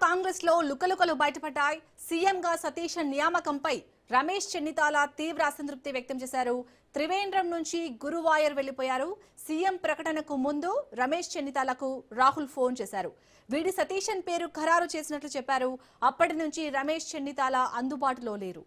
కాంగ్రెస్ లో లుకలుకలు బయటపడ్డాయి. సీఎంగా సతీష్ నియామకంపై రమేష్ చెన్నితాల తీవ్ర అసంతృప్తి వ్యక్తం చేశారు. త్రివేంద్రం నుంచి గురువాయూర్ వెళ్లిపోయారు. సీఎం ప్రకటనకు ముందు రమేష్ చెన్నితాలకు రాహుల్ ఫోన్ చేశారు. వీడి సతీశన్ పేరు ఖరారు చేసినట్లు చెప్పారు. అప్పటి నుంచి రమేష్ చెన్నితాల అందుబాటులో లేరు.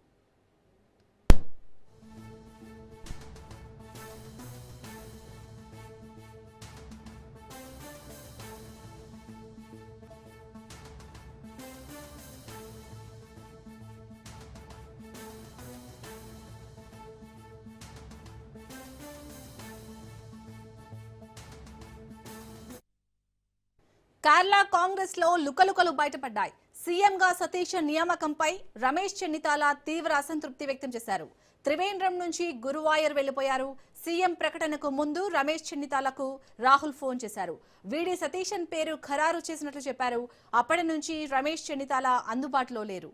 కేరళ కాంగ్రెస్ లో లుకలుకలు బయటపడ్డాయి. సీఎంగా సతీష్ నియామకంపై రమేష్ చెన్నితాల తీవ్ర అసంతృప్తి వ్యక్తం చేశారు. త్రివేంద్రం నుంచి గురువాయూర్ వెళ్లిపోయారు. సీఎం ప్రకటనకు ముందు రమేష్ చెన్నితాలకు రాహుల్ ఫోన్ చేశారు. వీడి సతీశన్ పేరు ఖరారు చేసినట్లు చెప్పారు. అప్పటి నుంచి రమేష్ చెన్నితాల అందుబాటులో లేరు.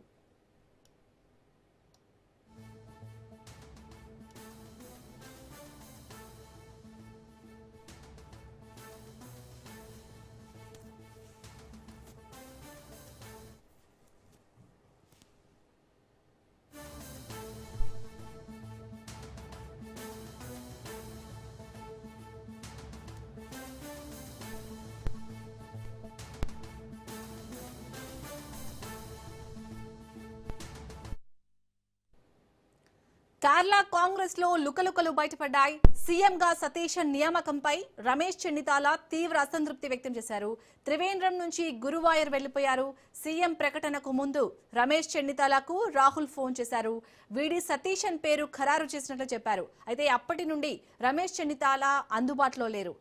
కేరళ కాంగ్రెస్ లో లుకలుకలు బయటపడ్డాయి. సీఎంగా సతీష్ నియామకంపై రమేష్ చెన్నితాల తీవ్ర అసంతృప్తి వ్యక్తం చేశారు. త్రివేంద్రం నుంచి గురువాయూర్ వెళ్లిపోయారు. సీఎం ప్రకటనకు ముందు రమేష్ చెన్నితాలకు రాహుల్ ఫోన్ చేశారు. వీడి సతీశన్ పేరు ఖరారు చేసినట్లు చెప్పారు. అయితే అప్పటి నుండి రమేష్ చెన్నితాల అందుబాటులో లేరు.